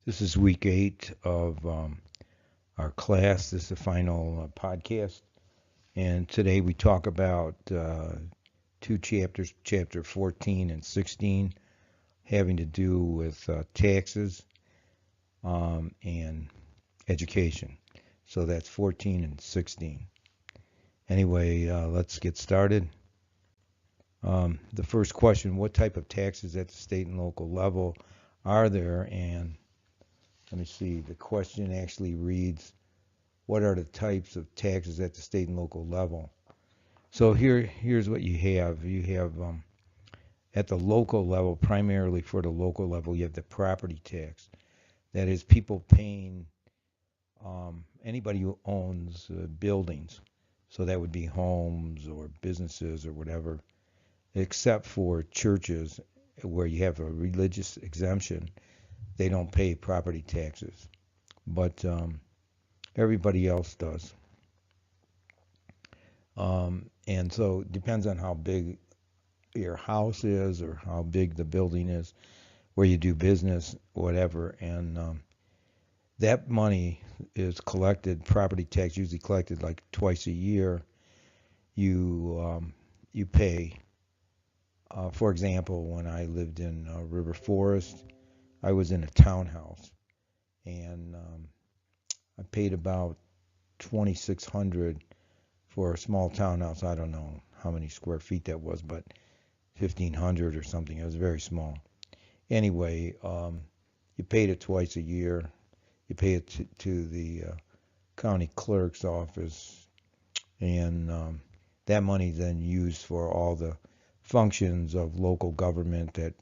This is week 8 of our class. This is the final podcast. And today we talk about two chapters, chapter 14 and 16, having to do with taxes and education. So that's 14 and 16. Anyway, let's get started. The first question, what type of taxes at the state and local level are there? And let me see, the question actually reads, what are the types of taxes at the state and local level? So here's what you have. You have at the local level, primarily for the local level, you have the property tax. That is people paying anybody who owns buildings. So that would be homes or businesses or whatever, except for churches where you have a religious exemption. They don't pay property taxes, but everybody else does. And so it depends on how big your house is or how big the building is, where you do business, whatever. And that money is collected, property tax usually collected like twice a year. You pay. For example, when I lived in River Forest, I was in a townhouse, and I paid about 2,600 for a small townhouse. I don't know how many square feet that was, but 1,500 or something. It was very small. Anyway, you paid it twice a year. You pay it to the county clerk's office, and that money then used for all the functions of local government that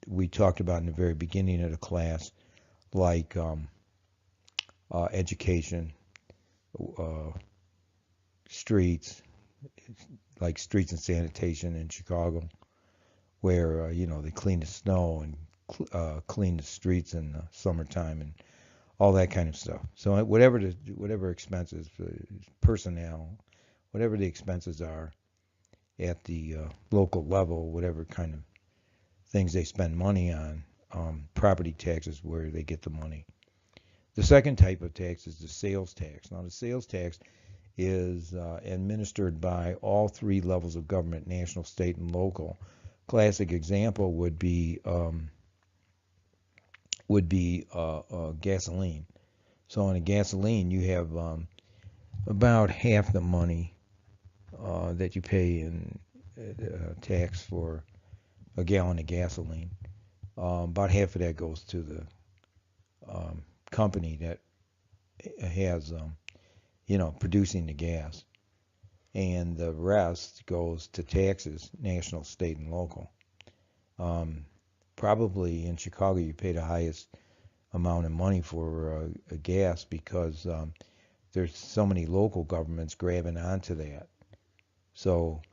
we talked about in the very beginning of the class, like education, uh, streets, like streets and sanitation in Chicago, where they clean the snow and clean the streets in the summertime and all that kind of stuff. So whatever expenses, personnel, whatever the expenses are at the local level, whatever kind of things they spend money on, property taxes where they get the money. The second type of tax is the sales tax. Now the sales tax is administered by all three levels of government: national, state, and local. Classic example would be gasoline. So on a gasoline, you have about half the money that you pay in tax for a gallon of gasoline. About half of that goes to the company that has, producing the gas, and the rest goes to taxes, national, state, and local. Um, Probably in Chicago, you pay the highest amount of money for gas because there's so many local governments grabbing onto that. So,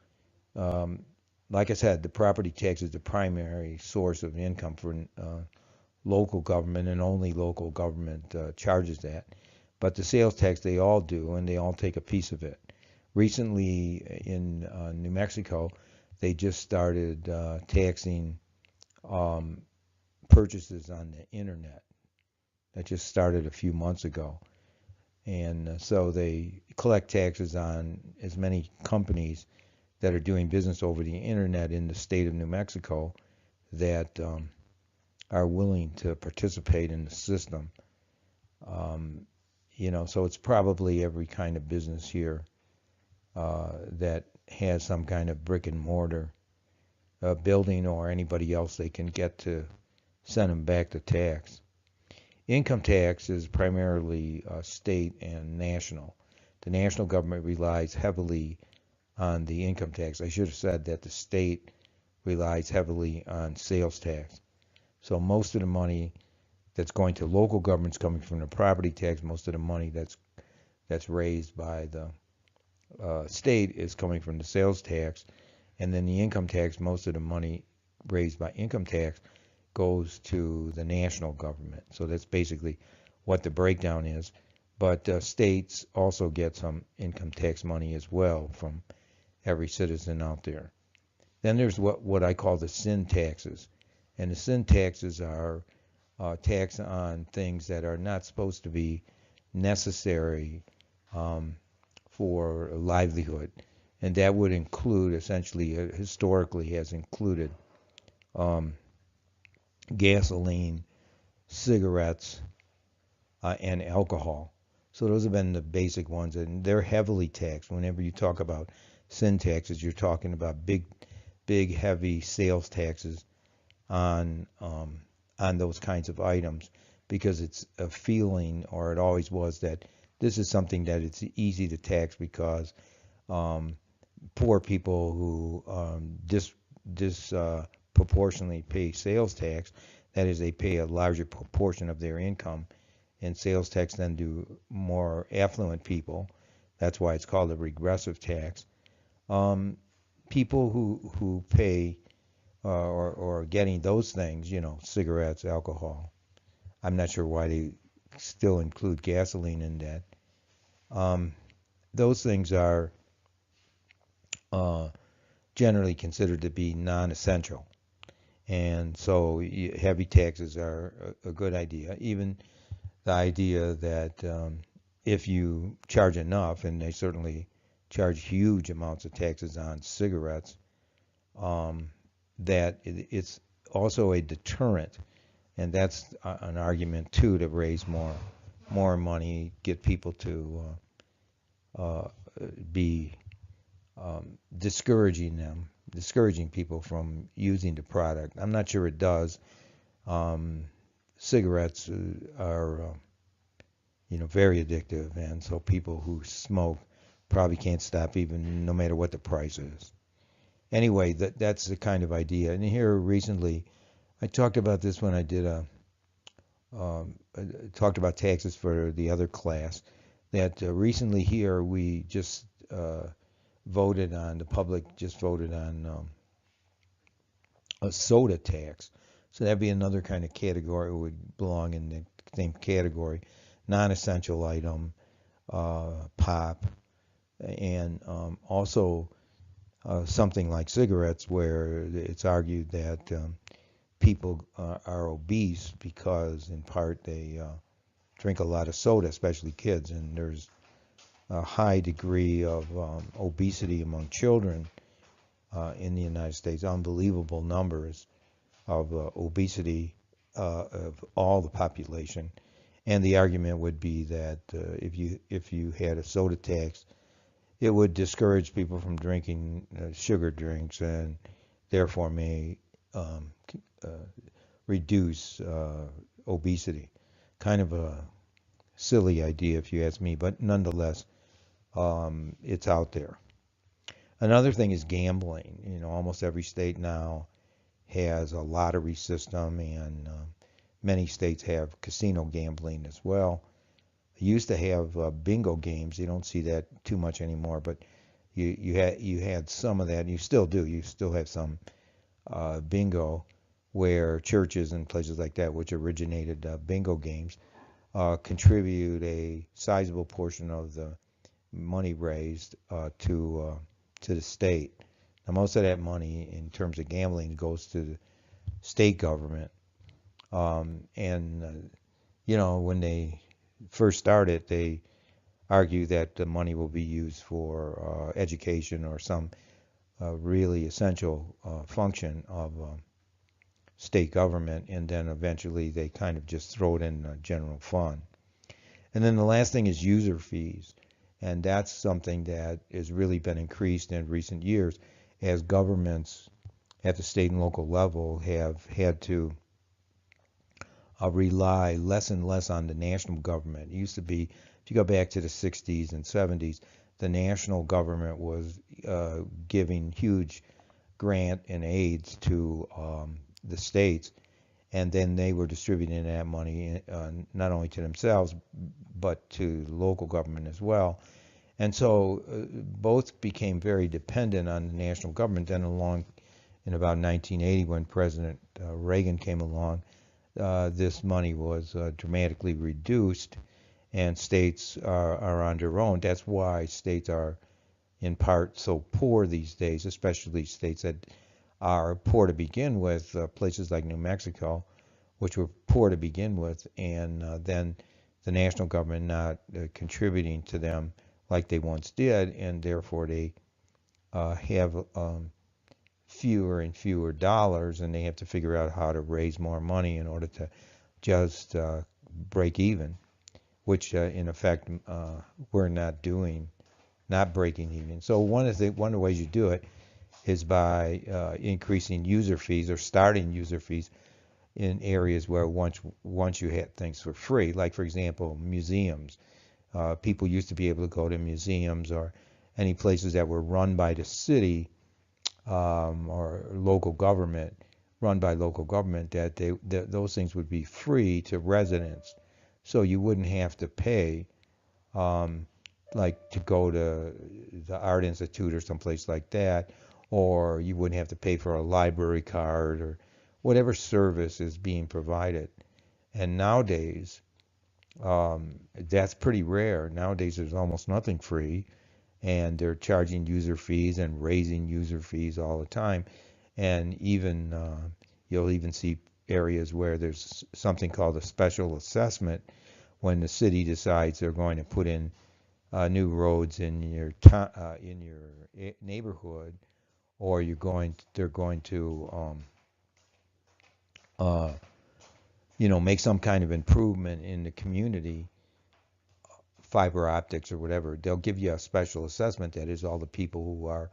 um, like I said, the property tax is the primary source of income for local government, and only local government charges that. But the sales tax, they all do, and they all take a piece of it. Recently in New Mexico, they just started taxing um, purchases on the internet. That just started a few months ago. And so they collect taxes on as many companies that are doing business over the internet in the state of New Mexico that are willing to participate in the system. Um, so it's probably every kind of business here that has some kind of brick and mortar building, or anybody else they can get to send them back the tax. Income tax is primarily state and national. The national government relies heavily on the income tax. I should have said that the state relies heavily on sales tax. So most of the money that's going to local governments coming from the property tax, most of the money that's raised by the state is coming from the sales tax, and then the income tax, most of the money raised by income tax goes to the national government. So that's basically what the breakdown is. But states also get some income tax money as well from every citizen out there. Then there's what I call the sin taxes. And the sin taxes are tax on things that are not supposed to be necessary um, for a livelihood, and that would include essentially, historically, has included um, gasoline, cigarettes, and alcohol. So those have been the basic ones, and they're heavily taxed. Whenever you talk about sin taxes, you're talking about big, heavy sales taxes on on those kinds of items, because it's a feeling, or it always was, that this is something that it's easy to tax, because um, poor people who disproportionately pay sales tax, that is, they pay a larger proportion of their income in sales tax than do more affluent people. That's why it's called a regressive tax. Um, People who pay or getting those things, cigarettes, alcohol. I'm not sure why they still include gasoline in that. Um, those things are uh, generally considered to be non-essential, and so heavy taxes are a good idea. Even the idea that if you charge enough, and they certainly charge huge amounts of taxes on cigarettes, um, that it's also a deterrent, and that's an argument too, to raise more money, get people to be discouraging people from using the product. I'm not sure it does. Um, Cigarettes are very addictive, and so people who smoke probably can't stop, even no matter what the price is. Anyway, that's the kind of idea. And here recently, I talked about this when I did talked about taxes for the other class. That recently here we just the public just voted on a soda tax. So that'd be another kind of category, would belong in the same category, non-essential item, pop, and also something like cigarettes, where it's argued that people are obese because, in part, they drink a lot of soda, especially kids, and there's a high degree of obesity among children in the United States, unbelievable numbers of obesity of all the population. And the argument would be that if you had a soda tax, it would discourage people from drinking sugar drinks, and therefore may um, uh, reduce obesity. Kind of a silly idea, if you ask me, but nonetheless, it's out there. Another thing is gambling. Almost every state now has a lottery system, and many states have casino gambling as well. They used to have bingo games. You don't see that too much anymore, but you had some of that, and you still do. You still have some bingo, where churches and places like that, which originated bingo games, contribute a sizable portion of the money raised to the state. Now, most of that money, in terms of gambling, goes to the state government. And when they first started, they argue that the money will be used for education or some really essential function of state government, and then eventually they kind of just throw it in the general fund. And then the last thing is user fees, and that's something that has really been increased in recent years, as governments at the state and local level have had to rely less and less on the national government. It used to be, if you go back to the 60s and 70s, the national government was giving huge grant and aids to the states, and then they were distributing that money not only to themselves but to the local government as well. And so both became very dependent on the national government. Then along in about 1980, when President Reagan came along, this money was dramatically reduced, and states are on their own. That's why states are in part so poor these days, especially states that are poor to begin with, places like New Mexico, which were poor to begin with, and then the national government not contributing to them like they once did, and therefore they have fewer and fewer dollars, and they have to figure out how to raise more money in order to just break even, which in effect we're not doing, not breaking even. So one of the ways you do it is by increasing user fees or starting user fees in areas where once you had things for free, like for example museums. People used to be able to go to museums or any places that were run by the city or local government, run by local government, that those things would be free to residents, so you wouldn't have to pay, um, like to go to the Art Institute or someplace like that, or you wouldn't have to pay for a library card or whatever service is being provided. And nowadays, that's pretty rare. Nowadays, there's almost nothing free, and they're charging user fees and raising user fees all the time. And even you'll even see areas where there's something called a special assessment when the city decides they're going to put in new roads in your neighborhood, or they're going to uh, make some kind of improvement in the community, fiber optics or whatever. They'll give you a special assessment, that is all the people who are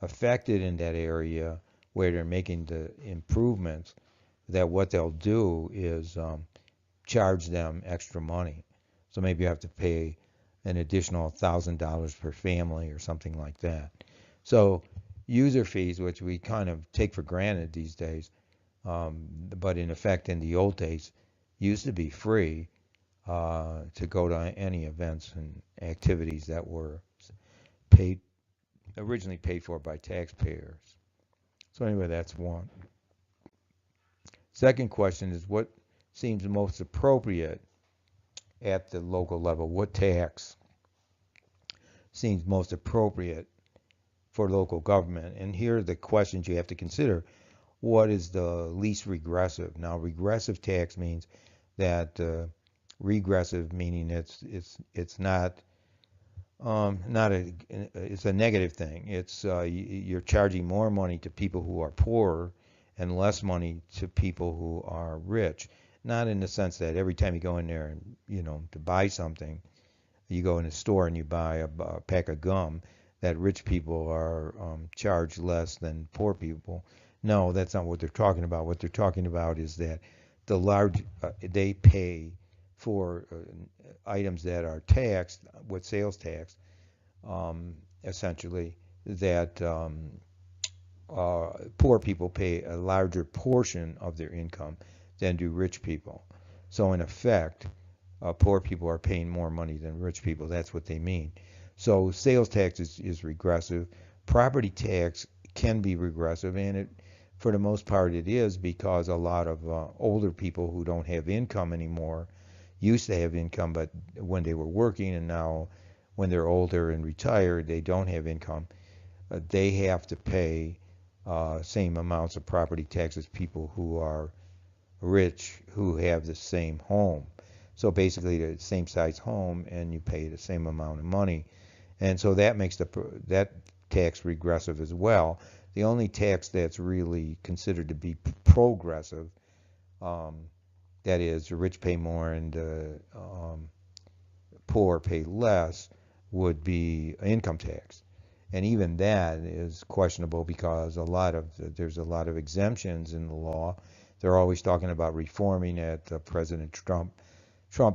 affected in that area where they're making the improvements, that what they'll do is charge them extra money. So maybe you have to pay an additional $1,000 per family or something like that. So user fees, which we kind of take for granted these days, but in effect in the old days used to be free to go to any events and activities that were paid originally paid for by taxpayers. So anyway, that's one. Second question is, what seems most appropriate at the local level? What tax seems most appropriate for local government? And here are the questions you have to consider. What is the least regressive? Now, regressive tax means that regressive meaning it's not it's a negative thing. It's you're charging more money to people who are poor and less money to people who are rich. Not in the sense that every time you go in there and to buy something, you go in a store and you buy a pack of gum, that rich people are charged less than poor people. No, that's not what they're talking about. What they're talking about is that they pay for items that are taxed with sales tax, essentially, that poor people pay a larger portion of their income than do rich people. So in effect, poor people are paying more money than rich people. That's what they mean. So sales tax is regressive. Property tax can be regressive, and for the most part it is, because a lot of older people who don't have income anymore used to have income, but when they were working, and now when they're older and retired, they don't have income. They have to pay same amounts of property tax as people who are rich who have the same home. So basically, the same size home, and you pay the same amount of money, and so that makes that tax regressive as well. The only tax that's really considered to be progressive, that is, the rich pay more and poor pay less, would be income tax. And even that is questionable, because there's a lot of exemptions in the law. They're always talking about reforming it. President Trump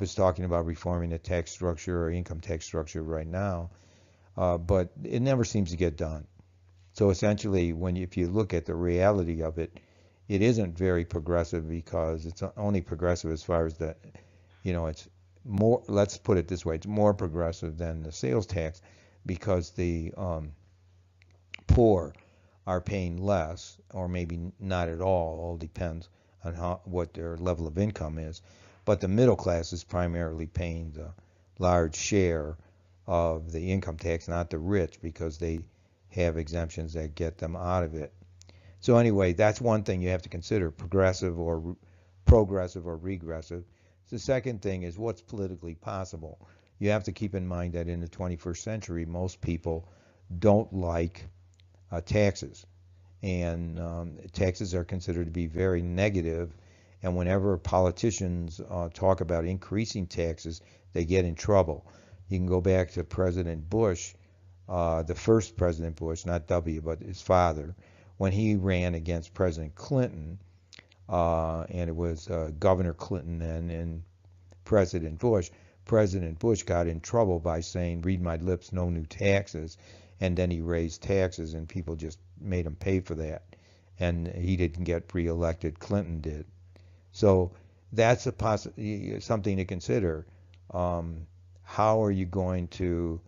is talking about reforming the tax structure or income tax structure right now, but it never seems to get done. So essentially, if you look at the reality of it, it isn't very progressive, because it's only progressive as far as it's more, let's put it this way, it's more progressive than the sales tax, because the poor are paying less, or maybe not at all depends on what their level of income is. But the middle class is primarily paying the large share of the income tax, not the rich, because they have exemptions that get them out of it. So anyway, that's one thing you have to consider: progressive or progressive or regressive. The second thing is what's politically possible. You have to keep in mind that in the 21st century, most people don't like taxes, and taxes are considered to be very negative. And whenever politicians talk about increasing taxes, they get in trouble. You can go back to President Bush, the first President Bush, not W, but his father, when he ran against President Clinton, and it was Governor Clinton then and President Bush. President Bush got in trouble by saying, "Read my lips, no new taxes," and then he raised taxes, and people just made him pay for that. And he didn't get reelected; Clinton did. So that's something to consider. How are you going to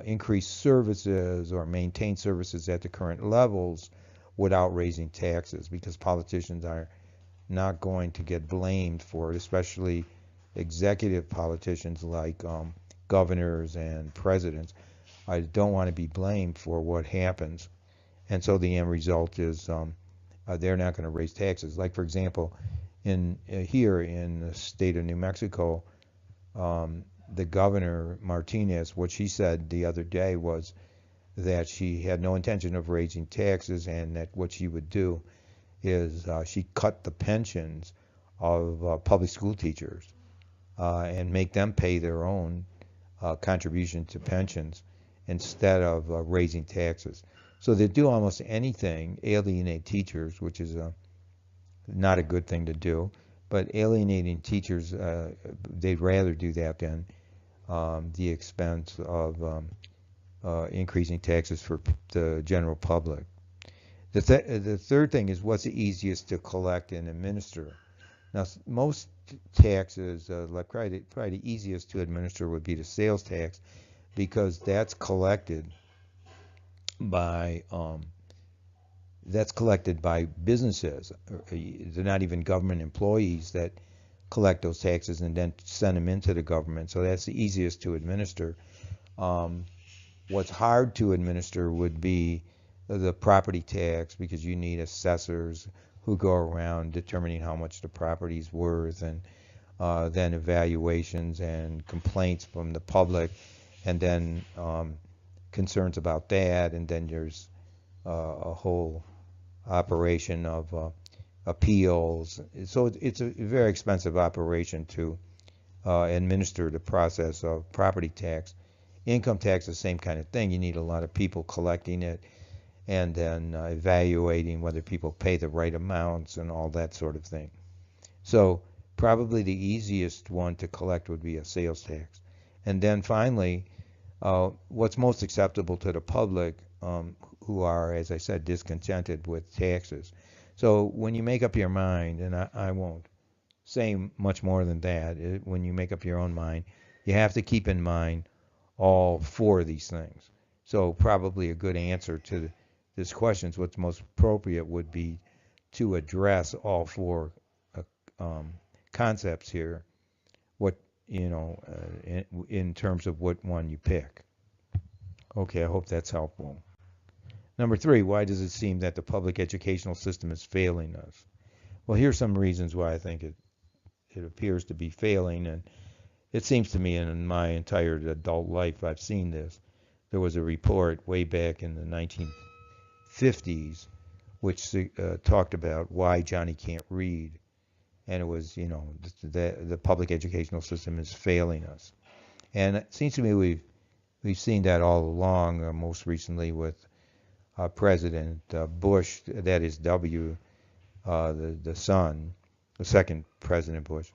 increase services or maintain services at the current levels without raising taxes? Because politicians are not going to get blamed for it, especially executive politicians like governors and presidents. I don't want to be blamed for what happens. And so the end result is they're not going to raise taxes. Like, for example, here in the state of New Mexico, the governor, Martinez, what she said the other day was that she had no intention of raising taxes, and that what she would do is she cut the pensions of public school teachers and make them pay their own contribution to pensions instead of raising taxes. So they do almost anything, alienate teachers, which is not a good thing to do. But alienating teachers, they'd rather do that than the expense of increasing taxes for the general public. The third thing is what's the easiest to collect and administer. Now, most taxes, like probably the easiest to administer would be the sales tax, because that's collected by businesses. They're not even government employees that collect those taxes and then send them into the government. So that's the easiest to administer. What's hard to administer would be the property tax, because you need assessors who go around determining how much the property's worth, and then evaluations and complaints from the public, and then concerns about that, and then there's a whole operation of appeals. So it's a very expensive operation to administer the process of property tax. Income tax is the same kind of thing. You need a lot of people collecting it, and then evaluating whether people pay the right amounts and all that sort of thing. So probably the easiest one to collect would be a sales tax. And then finally, what's most acceptable to the public, who are, as I said, discontented with taxes. So when you make up your mind, and I won't say much more than that, when you make up your own mind, you have to keep in mind all four of these things. So probably a good answer to this question, what's most appropriate, would be to address all four concepts here. What, in terms of what one you pick. Okay, I hope that's helpful. Number 3, why does it seem that the public educational system is failing us? Well, here's some reasons why I think it appears to be failing, and it seems to me in my entire adult life I've seen this. There was a report way back in the 1950s which talked about why Johnny can't read, and it was, the public educational system is failing us. And it seems to me we've seen that all along, most recently with President Bush, that is W, the son, the second President Bush,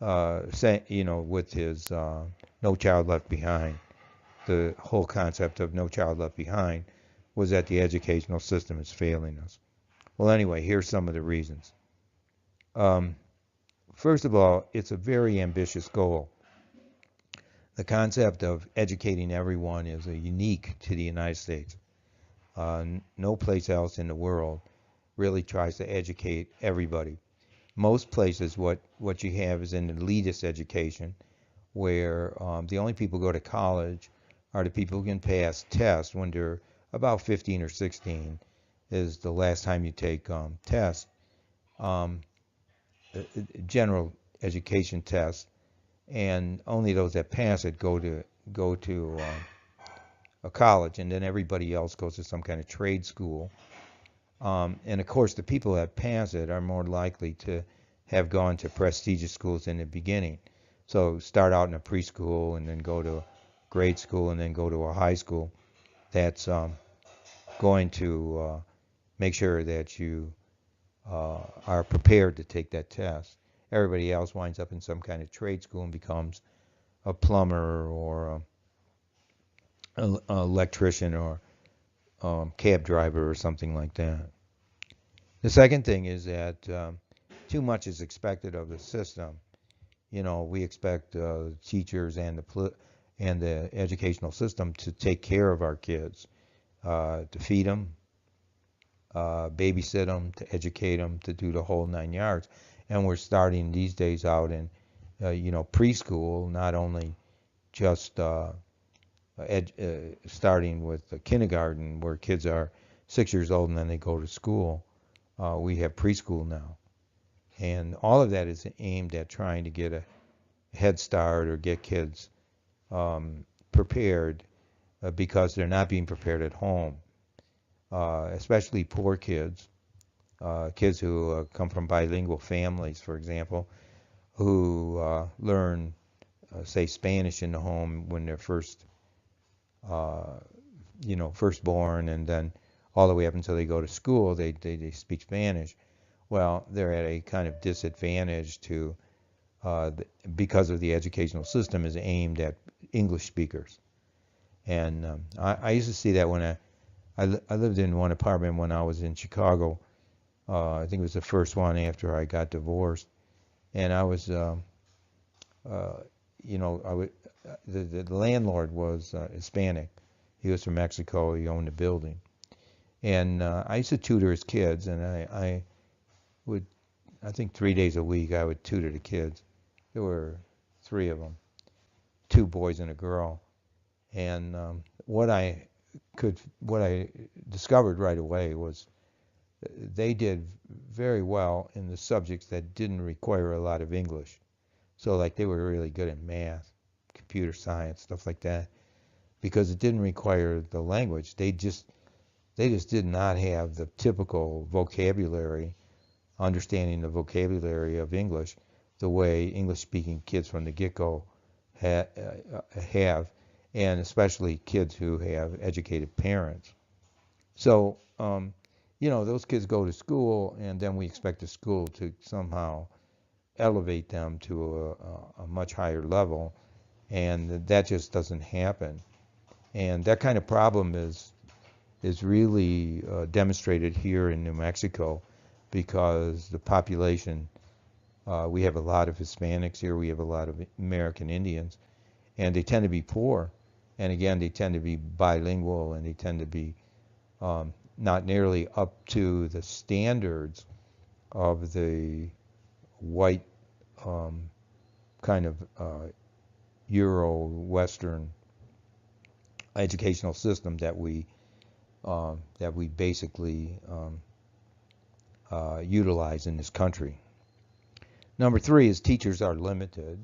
with his No Child Left Behind. The whole concept of No Child Left Behind was that the educational system is failing us. Well, anyway, here's some of the reasons. First of all, it's a very ambitious goal. The concept of educating everyone is unique to the United States. No place else in the world really tries to educate everybody. Most places, what you have is an elitist education, where the only people who go to college are the people who can pass tests when they're about 15 or 16 is the last time you take tests. general education test, and only those that pass it go to a college, and then everybody else goes to some kind of trade school. And of course, the people that pass it are more likely to have gone to prestigious schools in the beginning. So start out in a preschool and then go to grade school and then go to a high school. That's going to make sure that you are prepared to take that test. Everybody else winds up in some kind of trade school and becomes a plumber or an electrician or cab driver or something like that. The second thing is that too much is expected of the system. You know, we expect teachers and the educational system to take care of our kids, to feed them, babysit them, to educate them, to do the whole 9 yards. And we're starting these days out in, preschool, not only just starting with the kindergarten where kids are 6 years old and then they go to school. We have preschool now. And all of that is aimed at trying to get a head start or get kids prepared because they're not being prepared at home, especially poor kids, kids who come from bilingual families, for example, who learn, say, Spanish in the home when they're first born, and then all the way up until they go to school, they speak Spanish. Well, they're at a kind of disadvantage because of the educational system is aimed at English speakers. And I used to see that when I lived in one apartment when I was in Chicago. I think it was the first one after I got divorced, and I was, the landlord was Hispanic. He was from Mexico. He owned a building, and I used to tutor his kids, and I think 3 days a week I would tutor the kids. There were 3 of them, 2 boys and a girl, and what I discovered right away was they did very well in the subjects that didn't require a lot of English. So like they were really good at math, computer science, stuff like that, because it didn't require the language. They just did not have the typical vocabulary, understanding the vocabulary of English, the way English-speaking kids from the get-go have, and especially kids who have educated parents. So, those kids go to school, and then we expect the school to somehow elevate them to a much higher level, and that just doesn't happen. And that kind of problem is really demonstrated here in New Mexico because the population, we have a lot of Hispanics here, we have a lot of American Indians, and they tend to be poor. And again, they tend to be bilingual, and they tend to be not nearly up to the standards of the white kind of Euro-Western educational system that we basically utilize in this country. Number 3 is teachers are limited.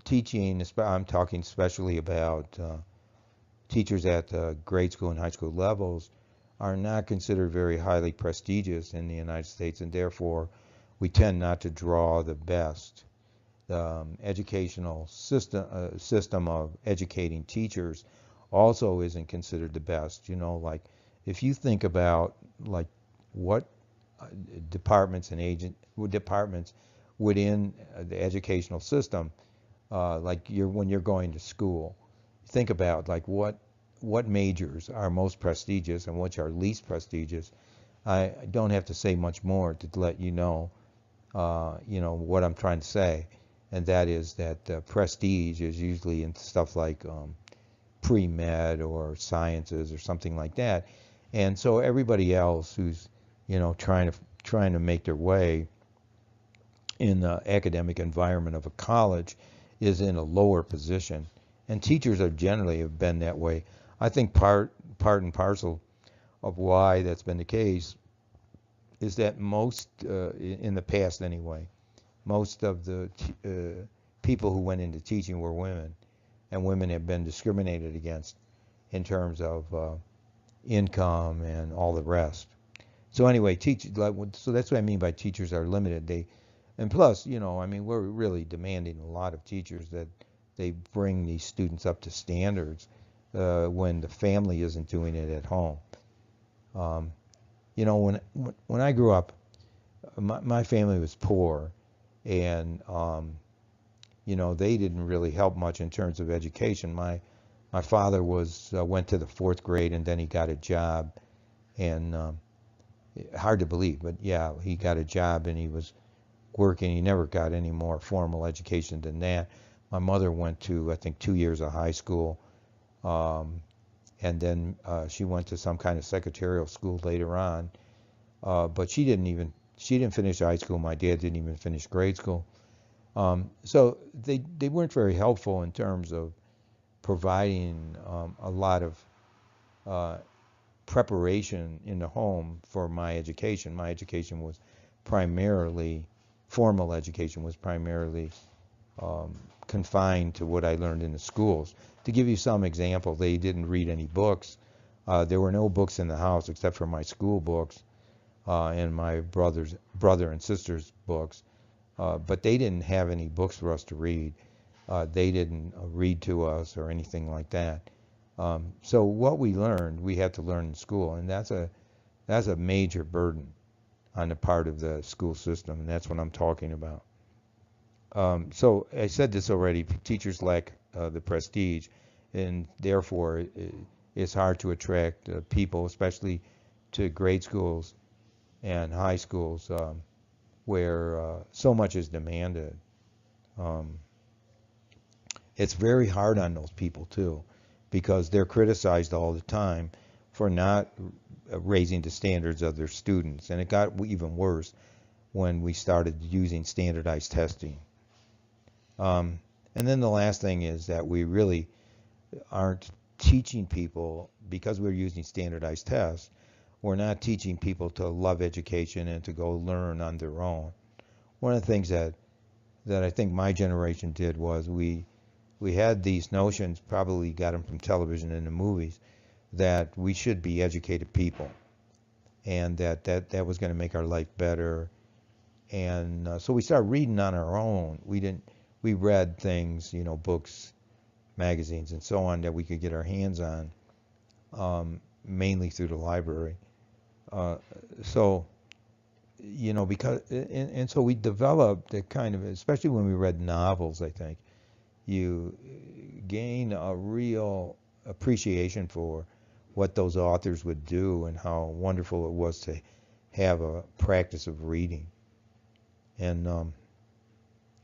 Teaching, I'm talking especially about teachers at the grade school and high school levels, are not considered very highly prestigious in the United States, and therefore we tend not to draw the best. The educational system of educating teachers also isn't considered the best. Like if you think about like what departments within the educational system, like when you're going to school, think about like what majors are most prestigious and which are least prestigious. I don't have to say much more to let you know what I'm trying to say, and that is that prestige is usually in stuff like pre-med or sciences or something like that. And so everybody else who's trying to make their way in the academic environment of a college is in a lower position. And teachers are generally have been that way. I think part and parcel of why that's been the case is that most, in the past anyway, most of the people who went into teaching were women, and women have been discriminated against in terms of income and all the rest. So anyway, so that's what I mean by teachers are limited. And plus, I mean, we're really demanding a lot of teachers that they bring these students up to standards when the family isn't doing it at home. Um, when I grew up, my family was poor, and they didn't really help much in terms of education. My father went to the fourth grade, and then he got a job, and hard to believe, but yeah, he got a job and he was working. He never got any more formal education than that. My mother went to, I think, 2 years of high school, um, and then she went to some kind of secretarial school later on. But she didn't finish high school. My dad didn't even finish grade school. So they weren't very helpful in terms of providing a lot of uh, preparation in the home for my education. My education was primarily, formal education was primarily um, confined to what I learned in the schools. To give you some example, they didn't read any books. There were no books in the house except for my school books and my brother and sister's books. But they didn't have any books for us to read. They didn't read to us or anything like that. So what we learned, we had to learn in school, and that's a major burden on the part of the school system, and that's what I'm talking about. So I said this already, teachers lack the prestige, and therefore it's hard to attract people, especially to grade schools and high schools where so much is demanded. Um, it's very hard on those people too, because they're criticized all the time for not raising the standards of their students. And it got even worse when we started using standardized testing. And then the last thing is that we really aren't teaching people, because we're using standardized tests, we're not teaching people to love education and to go learn on their own. One of the things that I think my generation did was we had these notions, probably got them from television and the movies, that we should be educated people, and that was going to make our life better. And so we started reading on our own. We read things, books, magazines, and so on that we could get our hands on, mainly through the library. Uh, so because and so we developed a kind of, especially when we read novels, I think you gain a real appreciation for what those authors would do and how wonderful it was to have a practice of reading. And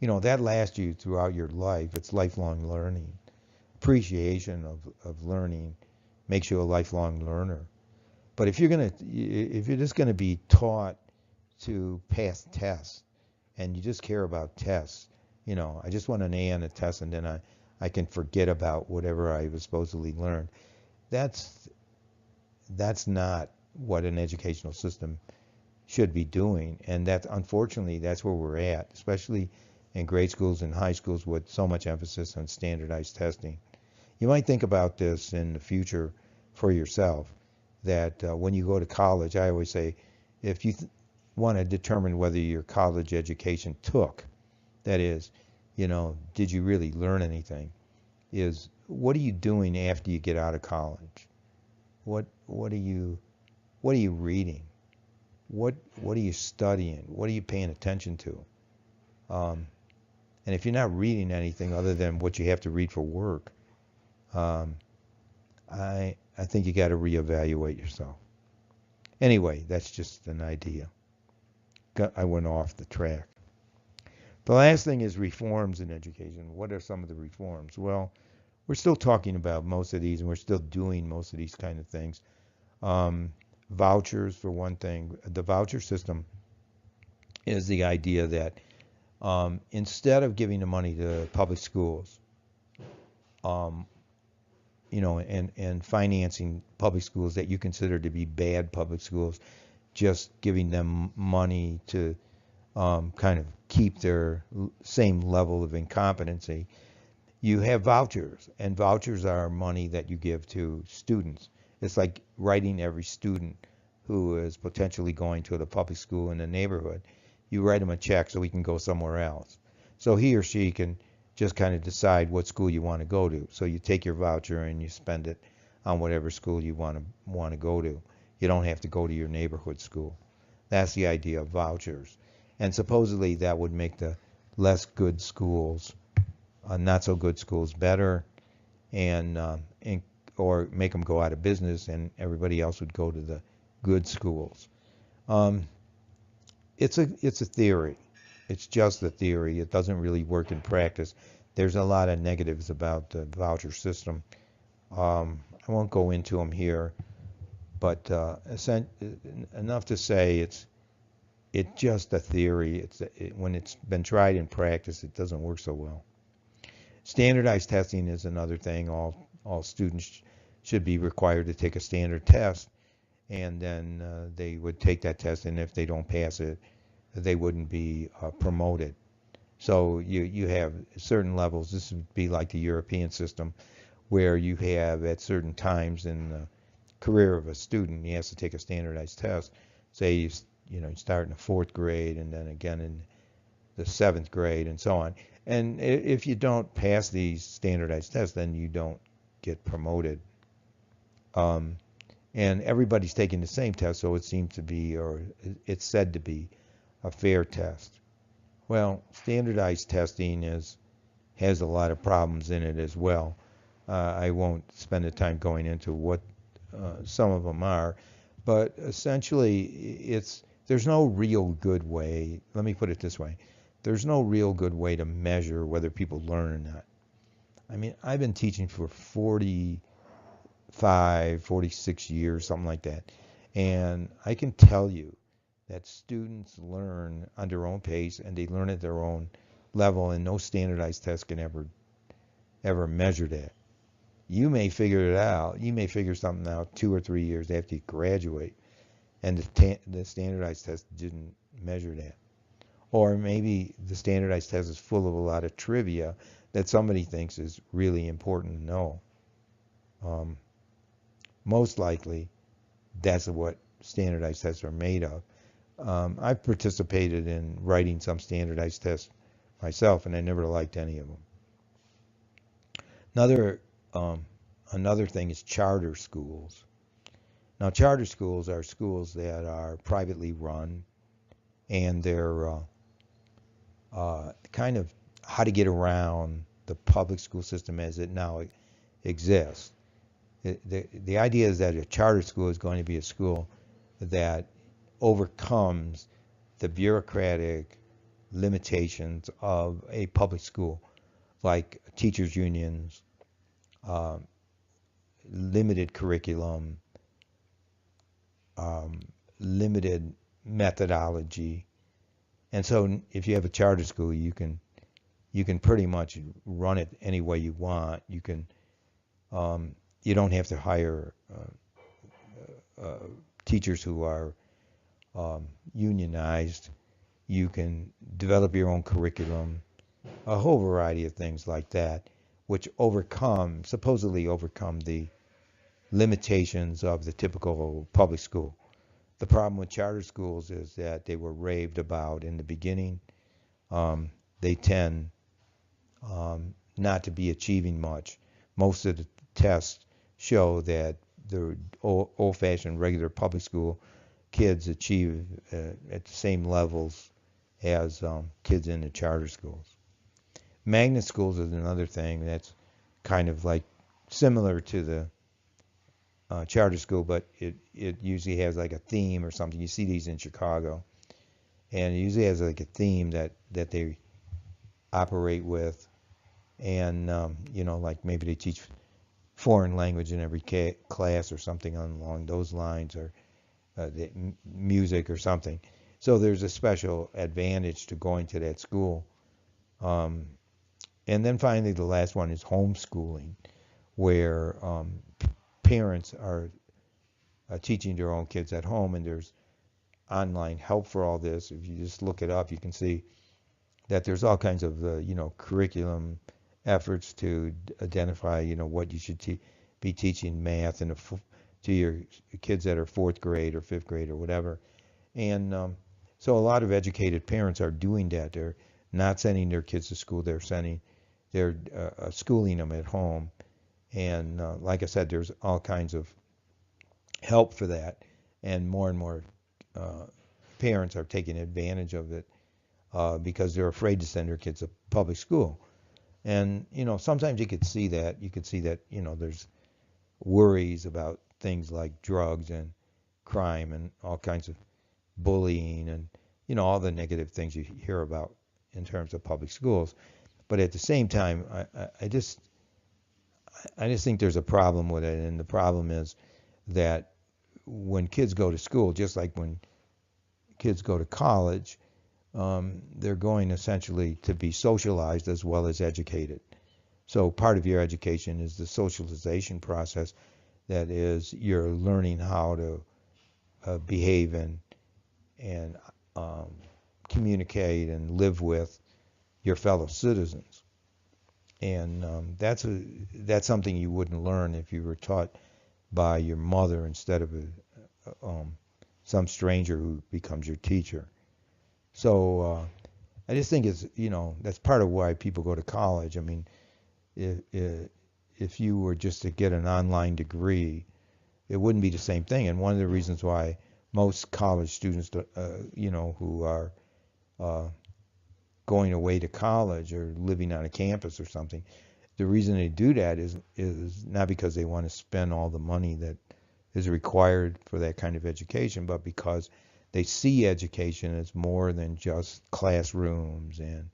that lasts you throughout your life. It's lifelong learning. Appreciation of learning makes you a lifelong learner. But if you're just gonna be taught to pass tests, and you just care about tests, I just want an A on a test, and then I can forget about whatever I was supposedly learned. That's not what an educational system should be doing, and unfortunately that's where we're at, especially in grade schools and high schools with so much emphasis on standardized testing. You might think about this in the future for yourself, that when you go to college, I always say, if you want to determine whether your college education took, that is, did you really learn anything, is what are you doing after you get out of college? What are you reading? What are you studying? What are you paying attention to? And if you're not reading anything other than what you have to read for work, um, I think you got to reevaluate yourself. Anyway, that's just an idea. I went off the track. The last thing is reforms in education. What are some of the reforms? Well, we're still talking about most of these, and we're still doing most of these kind of things. Vouchers, for one thing. The voucher system is the idea that instead of giving the money to public schools, um, and financing public schools that you consider to be bad public schools, just giving them money to kind of keep their same level of incompetency. You have vouchers, and vouchers are money that you give to students. It's like writing every student who is potentially going to the public school in the neighborhood. You write them a check so he can go somewhere else. So he or she can just kind of decide what school you want to go to. So you take your voucher and you spend it on whatever school you want to go to. You don't have to go to your neighborhood school. That's the idea of vouchers. And supposedly that would make the less good schools, not so good schools, better, and or make them go out of business, and everybody else would go to the good schools. It's a theory. It's just a theory. It doesn't really work in practice. There's a lot of negatives about the voucher system. I won't go into them here, but enough to say it's just a theory. When it's been tried in practice, it doesn't work so well. Standardized testing is another thing. All students should be required to take a standard test, and then they would take that test, and if they don't pass it, they wouldn't be promoted. So you have certain levels. This would be like the European system, where you have at certain times in the career of a student, he has to take a standardized test. Say you start in the 4th grade, and then again in the 7th grade, and so on. And if you don't pass these standardized tests, then you don't get promoted. And everybody's taking the same test, so it seems to be, or it's said to be, a fair test. Well, standardized testing has a lot of problems in it as well. I won't spend the time going into what some of them are, but essentially there's no real good way. Let me put it this way. There's no real good way to measure whether people learn or not. I mean, I've been teaching for 46 years, something like that. And I can tell you that students learn on their own pace, and they learn at their own level, and no standardized test can ever measure that. You may figure it out. You may figure something out 2 or 3 years after you graduate, and the standardized test didn't measure that. Or maybe the standardized test is full of a lot of trivia that somebody thinks is really important to know. Most likely, that's what standardized tests are made of. I've participated in writing some standardized tests myself, and I never liked any of them. Another thing is charter schools. Now, charter schools are schools that are privately run, and they're kind of how to get around the public school system as it now exists. The idea is that a charter school is going to be a school that overcomes the bureaucratic limitations of a public school, like teachers' unions, limited curriculum, limited methodology. And so if you have a charter school, you can pretty much run it any way you want. You don't have to hire teachers who are unionized. You can develop your own curriculum, a whole variety of things like that, which supposedly overcome the limitations of the typical public school. The problem with charter schools is that they were raved about in the beginning. They tend not to be achieving much. Most of the tests show that the old-fashioned regular public school kids achieve at the same levels as kids in the charter schools. Magnet schools is another thing that's kind of like similar to the charter school, but it usually has like a theme or something. You see these in Chicago, and it usually has like a theme that they operate with, and like maybe they teach foreign language in every class or something along those lines, or the music or something. So there's a special advantage to going to that school. And then finally, the last one is homeschooling, where parents are teaching their own kids at home, and there's online help for all this. If you just look it up, you can see that there's all kinds of curriculum efforts to identify what you should be teaching math to your kids that are fourth grade or fifth grade or whatever. And so a lot of educated parents are doing that. They're not sending their kids to school. They're schooling them at home. And like I said, there's all kinds of help for that, and more parents are taking advantage of it because they're afraid to send their kids to public school. And sometimes you could see that. There's worries about things like drugs and crime and all kinds of bullying and all the negative things you hear about in terms of public schools. But at the same time, I just think there's a problem with it, and the problem is that when kids go to school, just like when kids go to college, they're going essentially to be socialized as well as educated. So part of your education is the socialization process. That is, you're learning how to behave and communicate and live with your fellow citizens. And that's something you wouldn't learn if you were taught by your mother instead of some stranger who becomes your teacher. So I just think that's part of why people go to college. I mean, if you were just to get an online degree, it wouldn't be the same thing. And one of the reasons why most college students, who are going away to college or living on a campus or something, the reason they do that is not because they want to spend all the money that is required for that kind of education, but because they see education as more than just classrooms and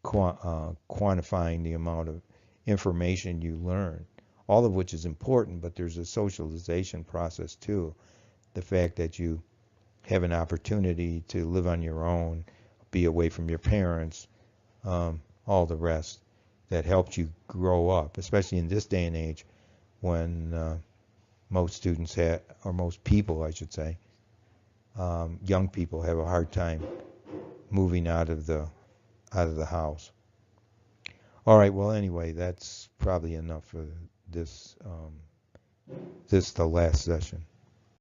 quantifying the amount of information you learn, all of which is important, but there's a socialization process too. The fact that you have an opportunity to live on your own, be away from your parents, all the rest that helped you grow up, especially in this day and age when most students or most people, I should say, young people have a hard time moving out of the house. All right, well, anyway, that's probably enough for this the last session.